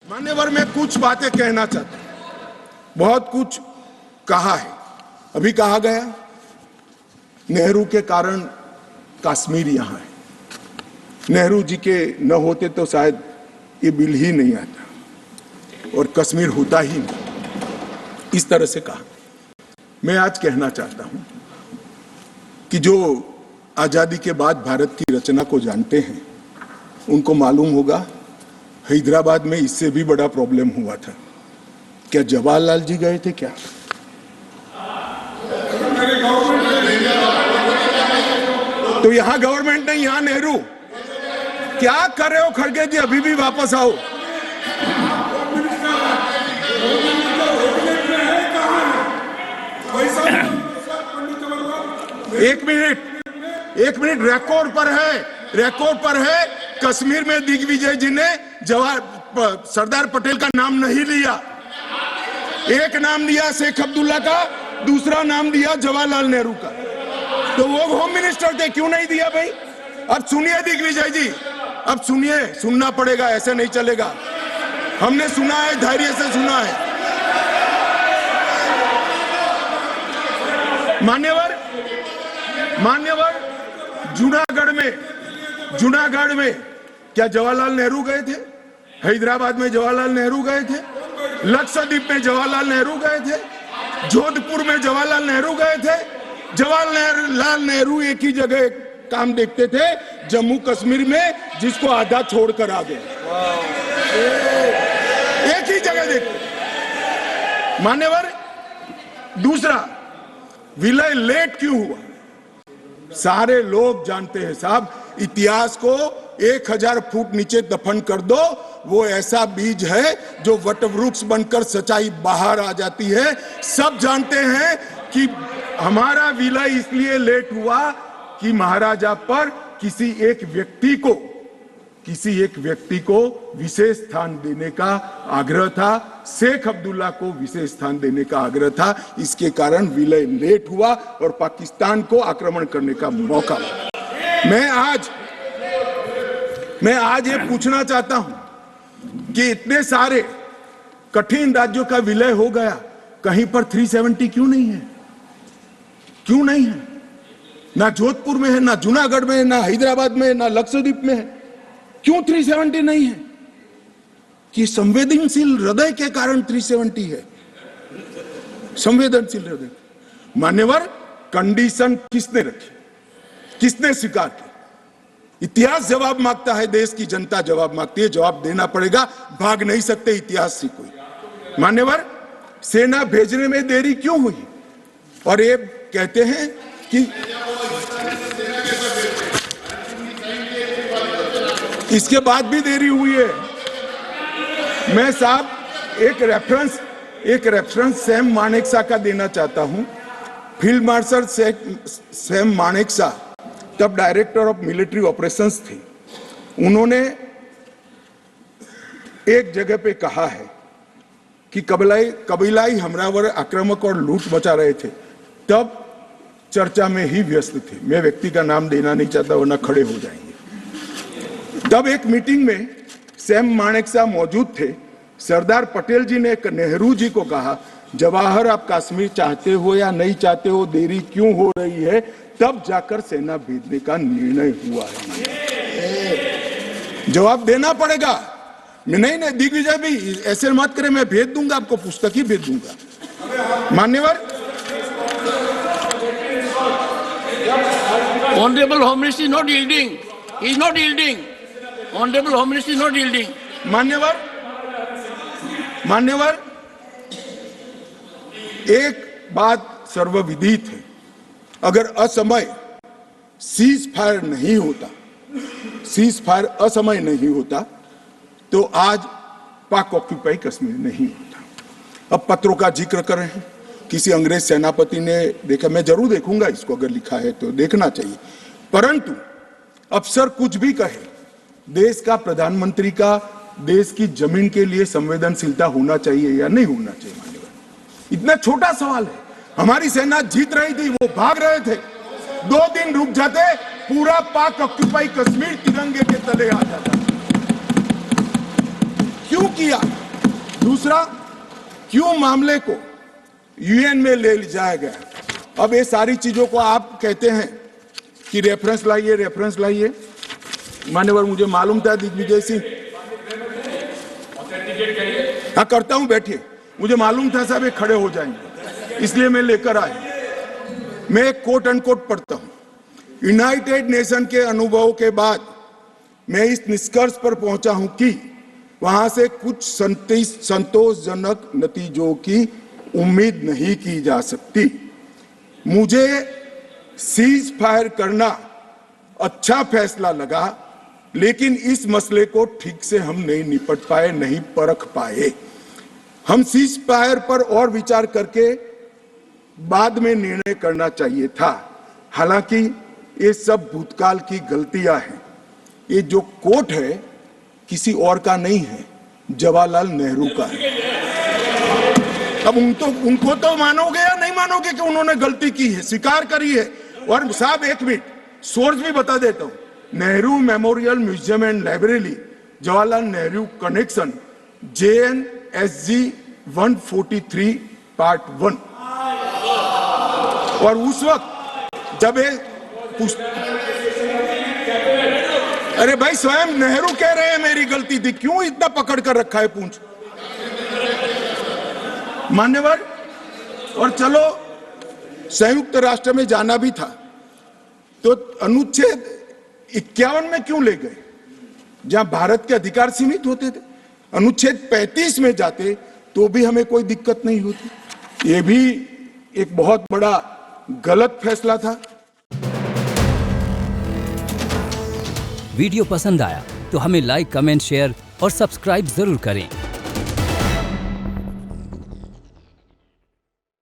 मान्यवर, मैं कुछ बातें कहना चाहता हूं। बहुत कुछ कहा है, अभी कहा गया नेहरू के कारण कश्मीर यहां है, नेहरू जी के न होते तो शायद ये बिल ही नहीं आता और कश्मीर होता ही नहीं, इस तरह से कहा। मैं आज कहना चाहता हूं कि जो आजादी के बाद भारत की रचना को जानते हैं उनको मालूम होगा हैदराबाद में इससे भी बड़ा प्रॉब्लम हुआ था। क्या जवाहरलाल जी गए थे क्या? तो यहां गवर्नमेंट नहीं, यहां नेहरू। क्या कर रहे हो खड़गे जी? अभी भी वापस आओ। एक मिनट, रिकॉर्ड पर है कश्मीर में दिग्विजय जी ने सरदार पटेल का नाम नहीं लिया। एक नाम दिया शेख अब्दुल्ला का, दूसरा नाम दिया जवाहरलाल नेहरू का। तो वो होम मिनिस्टर थे, क्यों नहीं दिया भाई? अब सुनिए दिग्विजय जी, अब सुनिए, सुनना पड़ेगा, ऐसे नहीं चलेगा। हमने सुना है, धैर्य से सुना है। मान्यवर, जूनागढ़ में क्या जवाहरलाल नेहरू गए थे? हैदराबाद में जवाहरलाल नेहरू गए थे, लक्षद्वीप में जवाहरलाल नेहरू गए थे, जोधपुर में जवाहरलाल नेहरू गए थे। जवाहरलाल नेहरू एक ही जगह काम देखते थे, जम्मू कश्मीर में, जिसको आधा छोड़कर आ गए। एक ही जगह देखते। मान्यवर, दूसरा, विलय लेट क्यों हुआ? सारे लोग जानते हैं साहब, इतिहास को 1000 फुट नीचे दफन कर दो, वो ऐसा बीज है जो वटवृक्ष बनकर सच्चाई बाहर आ जाती है। सब जानते हैं कि हमारा विलय इसलिए लेट हुआ कि महाराजा पर किसी एक व्यक्ति को विशेष स्थान देने का आग्रह था, शेख अब्दुल्ला को विशेष स्थान देने का आग्रह था। इसके कारण विलय लेट हुआ और पाकिस्तान को आक्रमण करने का मौका मिला। मैं आज ये पूछना चाहता हूं कि इतने सारे कठिन राज्यों का विलय हो गया, कहीं पर 370 क्यों नहीं है? क्यों नहीं है? ना जोधपुर में है, ना जूनागढ़ में है, ना हैदराबाद में है, ना लक्षद्वीप में है। क्यों 370 नहीं है? कि संवेदनशील हृदय के कारण 370 है, संवेदनशील हृदय। मान्यवर, कंडीशन किसने रखी, किसने स्वीकार की? इतिहास जवाब मांगता है, देश की जनता जवाब मांगती है, जवाब देना पड़ेगा, भाग नहीं सकते इतिहास से कोई। मान्यवर, सेना भेजने में देरी क्यों हुई? और ये कहते हैं कि इसके बाद भी देरी हुई है। मैं साहब एक रेफरेंस सैम मानेकशॉ का देना चाहता हूं। फील्ड मार्शल सैम मानेकशॉ तब डायरेक्टर ऑफ मिलिट्री ऑपरेशंस थे। उन्होंने एक जगह पे कहा है कि कबीलाई हमलावर आक्रामक और लूट मचा रहे थे, तब चर्चा में ही व्यस्त थे। मैं व्यक्ति का नाम देना नहीं चाहता वरना खड़े हो जाएंगे। तब एक मीटिंग में सैम मानेकशॉ मौजूद थे। सरदार पटेल जी ने नेहरू जी को कहा, जवाहर, आप कश्मीर चाहते हो या नहीं चाहते हो, देरी क्यों हो रही है? तब जाकर सेना भेजने का निर्णय हुआ है। जवाब देना पड़ेगा। नहीं, दिग्विजय भी ऐसे मत करे, मैं भेज दूंगा आपको, पुस्तक ही भेज दूंगा। मान्यवर, Honorable Home Minister is not yielding. He is not yielding. Honorable Home Minister is not yielding. मान्यवर, एक बात सर्वविदित है, अगर असमय सीज फायर असमय नहीं होता तो आज पाक ऑक्यूपाई कश्मीर नहीं होता। अब पत्रों का जिक्र कर रहे हैं, किसी अंग्रेज सेनापति ने देखा, मैं जरूर देखूंगा इसको, अगर लिखा है तो देखना चाहिए। परंतु अफसर कुछ भी कहे, देश का प्रधानमंत्री का देश की जमीन के लिए संवेदनशीलता होना चाहिए या नहीं होना चाहिए? मान्यवर, इतना छोटा सवाल है। हमारी सेना जीत रही थी, वो भाग रहे थे, 2 दिन रुक जाते, पूरा पाक ऑक्यूपाई कश्मीर तिरंगे के तले आ जाता। क्यों किया? दूसरा, क्यों मामले को यूएन में ले जाया गया। अब ये सारी चीजों को आप कहते हैं कि रेफरेंस लाइए। मान्यवर, मुझे मालूम था दिग्विजय सिंह, हाँ करता हूं, बैठिए। मुझे मालूम था साहब ये खड़े हो जाएंगे, इसलिए मैं लेकर आया। मैं एक कोट अनकोट पढ़ता हूं। यूनाइटेड नेशन के अनुभव के बाद मैं इस निष्कर्ष पर पहुंचा हूं कि वहां से कुछ संतोषजनक नतीजों की उम्मीद नहीं की जा सकती। मुझे सीज फायर करना अच्छा फैसला लगा, लेकिन इस मसले को ठीक से हम नहीं निपट पाए, नहीं परख पाए। हम सीज फायर पर और विचार करके बाद में निर्णय करना चाहिए था। हालांकि ये सब भूतकाल की गलतियां हैं। ये जो कोट है किसी और का नहीं है, जवाहरलाल नेहरू का है। अब उनको तो मानोगे या नहीं मानोगे कि उन्होंने गलती की है, स्वीकार करी है। और साहब एक मिनट, सोर्स भी बता देता हूं। Nehru memorial museum and library, Jawaharlal Nehru connection, JNSG 143 part 1। और उस वक्त जब ये अरे भाई, स्वयं नेहरू कह रहे हैं मेरी गलती थी, क्यों इतना पकड़ कर रखा है पूंछ। मान्यवर, और चलो संयुक्त राष्ट्र में जाना भी था तो अनुच्छेद 51 में क्यों ले गए, जहां भारत के अधिकार सीमित होते थे। अनुच्छेद 35 में जाते तो भी हमें कोई दिक्कत नहीं होती। ये भी एक बहुत बड़ा गलत फैसला था। वीडियो पसंद आया तो हमें लाइक, कमेंट, शेयर और सब्सक्राइब जरूर करें।